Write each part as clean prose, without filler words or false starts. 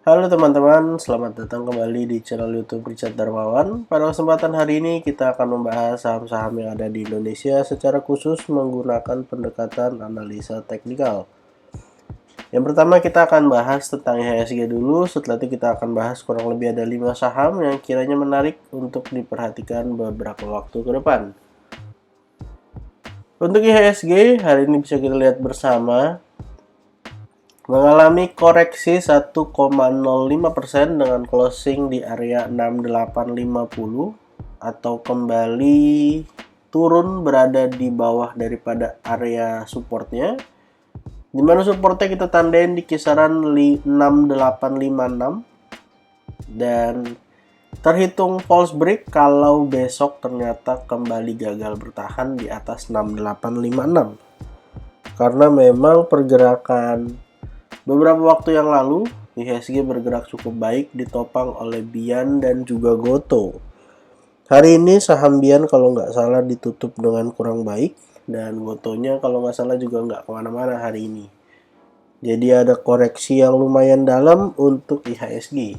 Halo teman-teman, selamat datang kembali di channel YouTube Richard Darmawan. Pada kesempatan hari ini kita akan membahas saham-saham yang ada di Indonesia secara khusus menggunakan pendekatan analisa teknikal. Yang pertama kita akan bahas tentang IHSG dulu, setelah itu kita akan bahas kurang lebih ada 5 saham yang kiranya menarik untuk diperhatikan beberapa waktu ke depan. Untuk IHSG, hari ini bisa kita lihat bersama mengalami koreksi 1,05% dengan closing di area 6850 atau kembali turun berada di bawah daripada area supportnya, dimana supportnya kita tandain di kisaran 6856 dan terhitung false break kalau besok ternyata kembali gagal bertahan di atas 6856, karena memang pergerakan beberapa waktu yang lalu, IHSG bergerak cukup baik ditopang oleh Bian dan juga Goto. Hari ini saham Bian kalau nggak salah ditutup dengan kurang baik, dan Gotonya kalau nggak salah juga nggak kemana-mana hari ini. Jadi ada koreksi yang lumayan dalam untuk IHSG.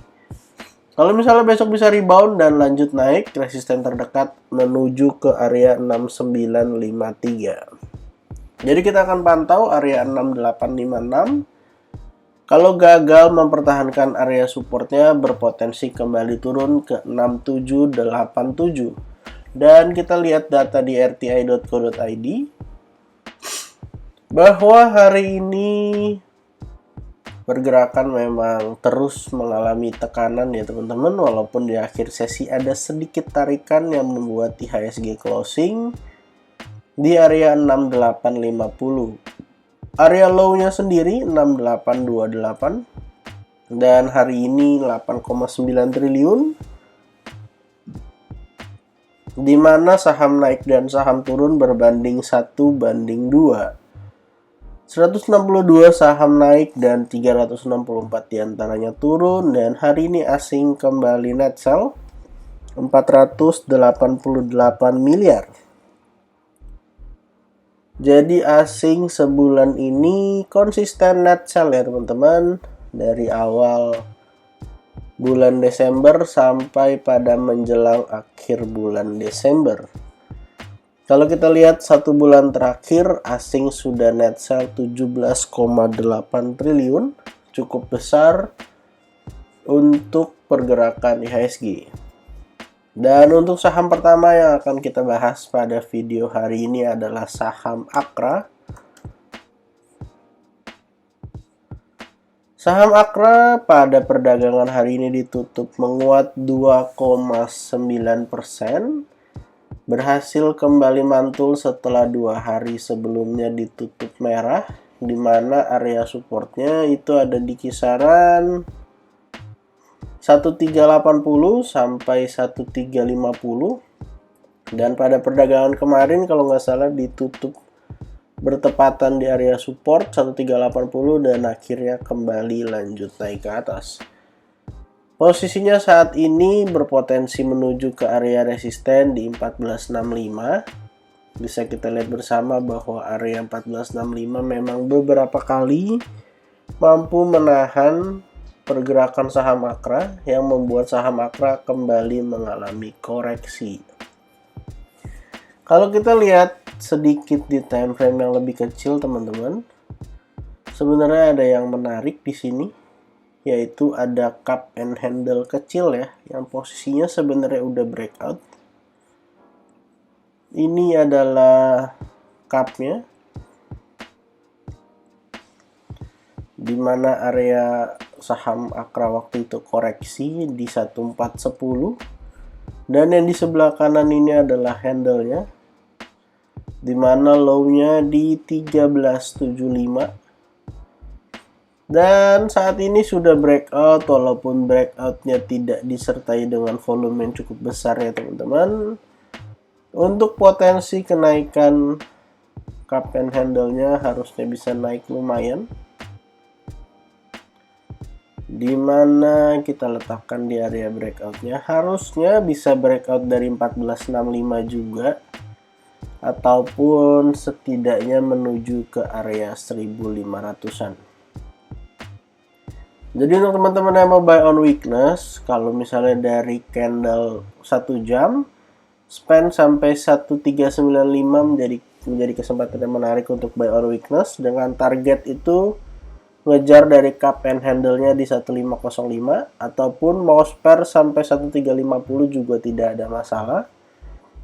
Kalau misalnya besok bisa rebound dan lanjut naik, resisten terdekat menuju ke area 6953. Jadi kita akan pantau area 6856. Kalau gagal mempertahankan area supportnya, berpotensi kembali turun ke 6787. Dan kita lihat data di rti.co.id bahwa hari ini pergerakan memang terus mengalami tekanan ya teman-teman, walaupun di akhir sesi ada sedikit tarikan yang membuat IHSG closing di area 6850. Area low-nya sendiri 6828 dan hari ini 8,9 triliun, di mana saham naik dan saham turun berbanding 1:2. 162 saham naik dan 364 diantaranya turun, dan hari ini asing kembali net sell 488 miliar. Jadi asing sebulan ini konsisten net sell ya teman-teman, dari awal bulan Desember sampai pada menjelang akhir bulan Desember. Kalau kita lihat 1 bulan terakhir, asing sudah net sell 17,8 triliun, cukup besar untuk pergerakan IHSG. Dan untuk saham pertama yang akan kita bahas pada video hari ini adalah saham Akra. Saham Akra pada perdagangan hari ini ditutup menguat 2,9%, berhasil kembali mantul setelah 2 hari sebelumnya ditutup merah, di mana area supportnya itu ada di kisaran 1380 sampai 1350, dan pada perdagangan kemarin kalau nggak salah ditutup bertepatan di area support 1380 dan akhirnya kembali lanjut naik ke atas. Posisinya saat ini berpotensi menuju ke area resisten di 1465. Bisa kita lihat bersama bahwa area 1465 memang beberapa kali mampu menahan pergerakan saham Akra yang membuat saham Akra kembali mengalami koreksi. Kalau kita lihat sedikit di time frame yang lebih kecil teman-teman, sebenarnya ada yang menarik di sini, yaitu ada cup and handle kecil ya, yang posisinya sebenarnya udah breakout. Ini adalah cupnya, di mana area saham Akra waktu itu koreksi di 1410, dan yang di sebelah kanan ini adalah handle-nya, di mana low-nya di 1375, dan saat ini sudah breakout, walaupun breakout-nya tidak disertai dengan volume yang cukup besar ya teman-teman. Untuk potensi kenaikan cup and handle-nya harusnya bisa naik lumayan, dimana kita letakkan di area breakout-nya harusnya bisa breakout dari 1465 juga, ataupun setidaknya menuju ke area 1500-an. Jadi untuk teman-teman yang mau buy on weakness, kalau misalnya dari candle 1 jam, spend sampai 1395 menjadi kesempatan yang menarik untuk buy on weakness dengan target itu ngejar dari cup and handle-nya di 1505 ataupun mau spare sampai 1350 juga tidak ada masalah.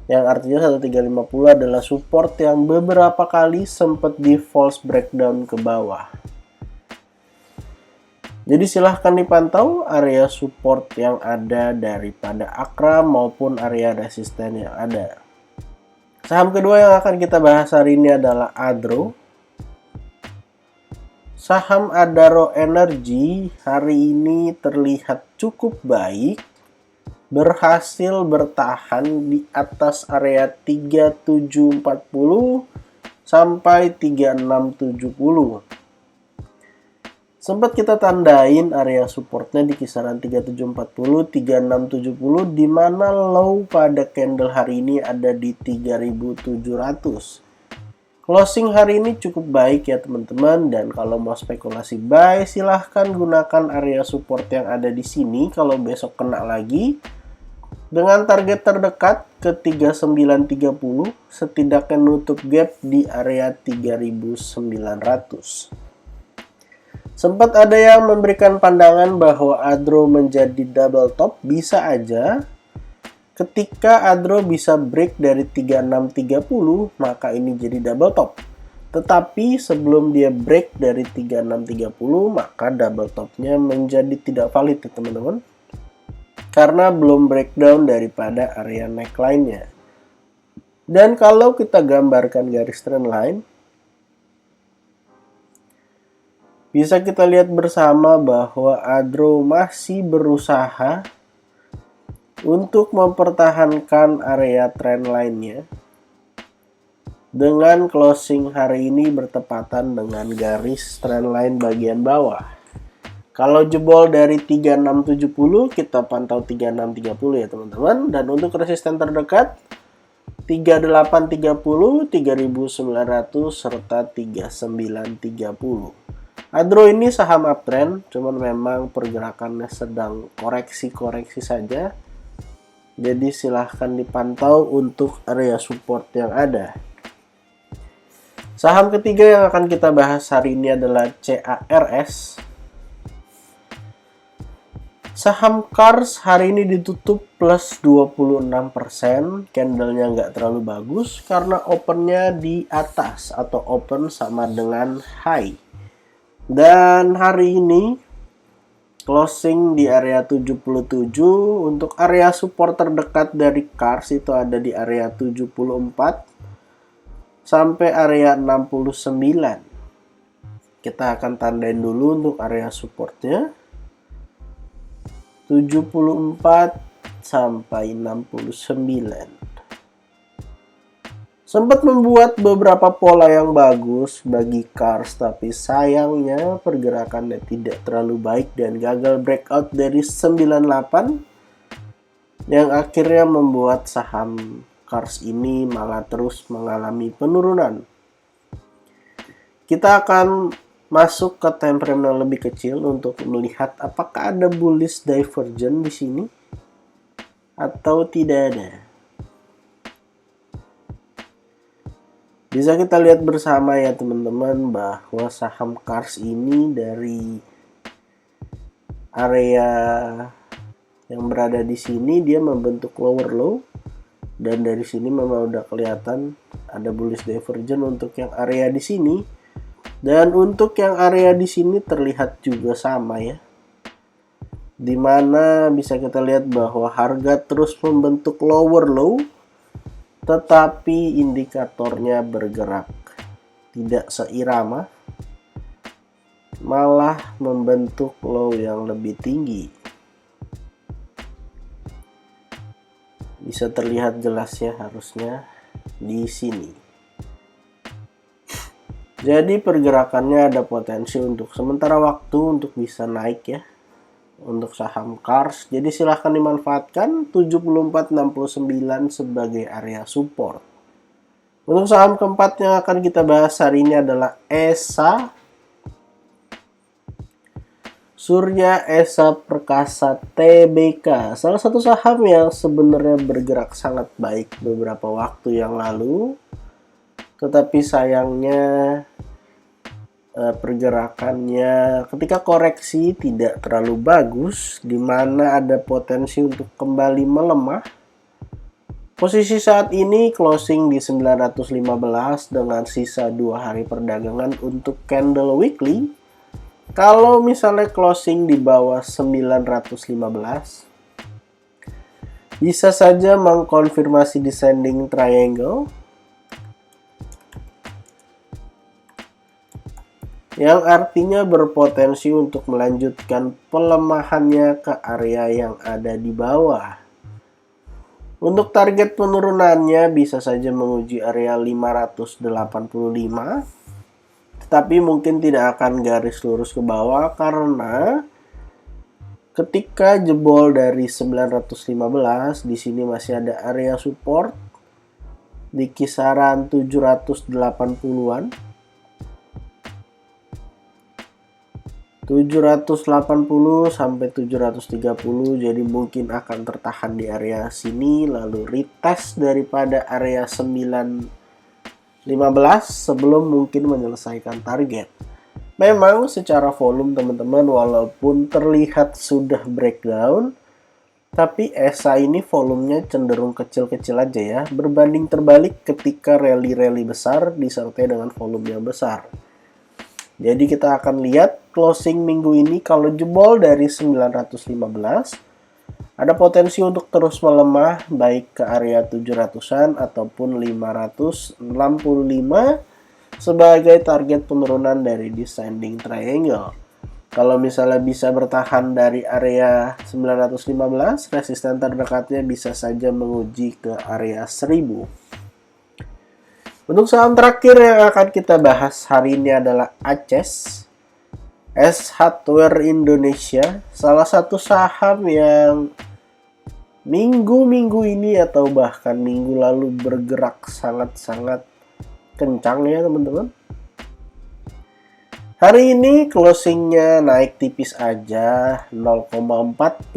Yang artinya 1350 adalah support yang beberapa kali sempat di false breakdown ke bawah. Jadi silahkan dipantau area support yang ada daripada Akra maupun area resisten yang ada. Saham kedua yang akan kita bahas hari ini adalah Adro. Saham Adaro Energy hari ini terlihat cukup baik, berhasil bertahan di atas area 3740 sampai 3670. Sempat kita tandain area supportnya di kisaran 3740, 3670 di mana low pada candle hari ini ada di 3700. Closing hari ini cukup baik ya teman-teman, dan kalau mau spekulasi buy silahkan gunakan area support yang ada di sini kalau besok kena lagi. Dengan target terdekat ke 3930, setidaknya nutup gap di area 3900. Sempat ada yang memberikan pandangan bahwa Adro menjadi double top, bisa aja. Ketika Adro bisa break dari 3630, maka ini jadi double top. Tetapi sebelum dia break dari 3630, maka double topnya menjadi tidak valid ya teman-teman. Karena belum breakdown daripada area neckline-nya. Dan kalau kita gambarkan garis trend line, bisa kita lihat bersama bahwa Adro masih berusaha untuk mempertahankan area trend line-nya dengan closing hari ini bertepatan dengan garis trend line bagian bawah. Kalau jebol dari 3670, kita pantau 3630 ya teman-teman. Dan untuk resisten terdekat 3830, 3900 serta 3930. Adro ini saham uptrend, cuman memang pergerakannya sedang koreksi-koreksi saja. Jadi silahkan dipantau untuk area support yang ada. Saham ketiga yang akan kita bahas hari ini adalah CARS. Saham CARS hari ini ditutup plus 26%, candlenya nggak terlalu bagus karena opennya di atas atau open sama dengan high. Dan hari ini closing di area 77, untuk area support terdekat dari CARS itu ada di area 74 sampai area 69. Kita akan tandain dulu untuk area supportnya 74 sampai 69. Sempat membuat beberapa pola yang bagus bagi CARS, tapi sayangnya pergerakannya tidak terlalu baik dan gagal breakout dari 98 yang akhirnya membuat saham CARS ini malah terus mengalami penurunan. Kita akan masuk ke time frame yang lebih kecil untuk melihat apakah ada bullish divergence di sini atau tidak ada. Bisa kita lihat bersama ya teman-teman bahwa saham CARS ini dari area yang berada di sini dia membentuk lower low, dan dari sini memang udah kelihatan ada bullish divergence untuk yang area di sini, dan untuk yang area di sini terlihat juga sama ya, dimana bisa kita lihat bahwa harga terus membentuk lower low, tetapi indikatornya bergerak tidak seirama, malah membentuk low yang lebih tinggi. Bisa terlihat jelas ya harusnya di sini. Jadi pergerakannya ada potensi untuk sementara waktu untuk bisa naik ya untuk saham CARS. Jadi silahkan dimanfaatkan 74.69 sebagai area support. Untuk saham keempat yang akan kita bahas hari ini adalah ESA. Surya Esa Perkasa Tbk, salah satu saham yang sebenarnya bergerak sangat baik beberapa waktu yang lalu, tetapi sayangnya pergerakannya ketika koreksi tidak terlalu bagus, di mana ada potensi untuk kembali melemah. Posisi saat ini closing di 915 dengan sisa 2 hari perdagangan untuk candle weekly. Kalau misalnya closing di bawah 915, bisa saja mengkonfirmasi descending triangle yang artinya berpotensi untuk melanjutkan pelemahannya ke area yang ada di bawah. Untuk target penurunannya bisa saja menguji area 585, tapi mungkin tidak akan garis lurus ke bawah karena ketika jebol dari 915, di sini masih ada area support di kisaran 780-an. 780 sampai 730, jadi mungkin akan tertahan di area sini lalu retest daripada area 915 sebelum mungkin menyelesaikan target. Memang secara volume teman-teman walaupun terlihat sudah breakdown, tapi ESA ini volumenya cenderung kecil-kecil aja ya, berbanding terbalik ketika rally-rally besar disertai dengan volume yang besar. Jadi kita akan lihat closing minggu ini kalau jebol dari 915, ada potensi untuk terus melemah baik ke area 700-an ataupun 565 sebagai target penurunan dari descending triangle. Kalau misalnya bisa bertahan dari area 915, resisten terdekatnya bisa saja menguji ke area 1000. Untuk saham terakhir yang akan kita bahas hari ini adalah ACES, S Hardware Indonesia, salah satu saham yang minggu-minggu ini atau bahkan minggu lalu bergerak sangat-sangat kencang ya teman-teman. Hari ini closingnya naik tipis aja 0,41%.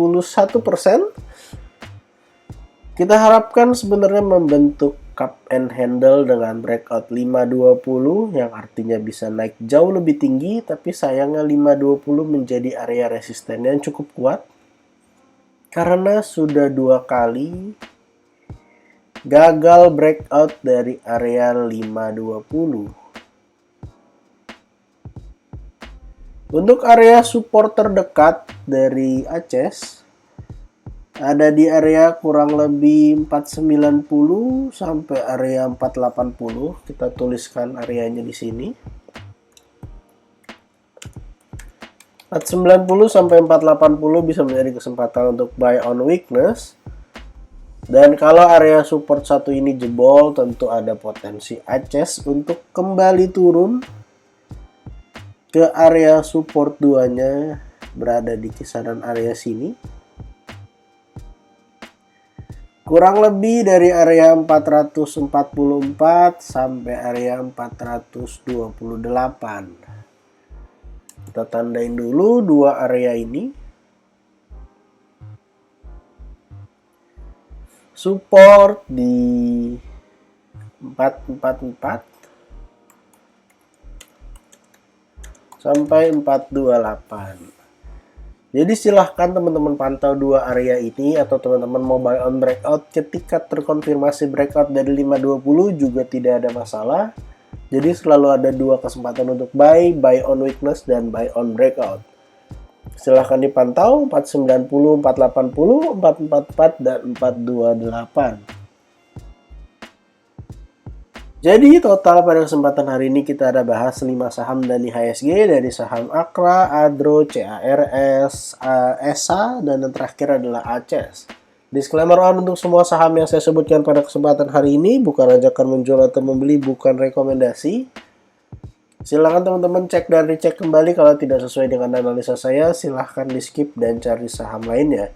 Kita harapkan sebenarnya membentuk cup and handle dengan breakout 520 yang artinya bisa naik jauh lebih tinggi, tapi sayangnya 520 menjadi area resisten yang cukup kuat karena sudah 2 kali gagal breakout dari area 520. Untuk area support terdekat dari ACES ada di area kurang lebih 490 sampai area 480. Kita tuliskan areanya di sini. 490 sampai 480 bisa menjadi kesempatan untuk buy on weakness. Dan kalau area support satu ini jebol, tentu ada potensi ACES untuk kembali turun ke area support 2-nya berada di kisaran area sini. Kurang lebih dari area 444 sampai area 428. Kita tandain dulu dua area ini. Support di 444 sampai 428. Jadi silahkan teman-teman pantau dua area ini, atau teman-teman mau buy on breakout ketika terkonfirmasi breakout dari 520 juga tidak ada masalah. Jadi selalu ada dua kesempatan untuk buy on weakness dan buy on breakout. Silahkan dipantau 490, 480, 444 dan 428. Jadi total pada kesempatan hari ini kita ada bahas 5 saham dari IHSG, dari saham Akra, Adro, CARS, ESA, dan yang terakhir adalah ACES. Disclaimer on untuk semua saham yang saya sebutkan pada kesempatan hari ini bukan ajakan menjual atau membeli, bukan rekomendasi. Silahkan teman-teman cek dan dicek kembali kalau tidak sesuai dengan analisa saya, silahkan di skip dan cari saham lainnya.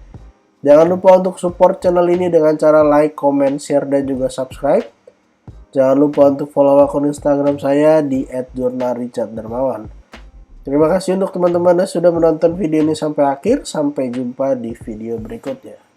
Jangan lupa untuk support channel ini dengan cara like, comment, share, dan juga subscribe. Jangan lupa untuk follow akun Instagram saya di @jurnalricharddarmawan. Terima kasih untuk teman-teman yang sudah menonton video ini sampai akhir. Sampai jumpa di video berikutnya.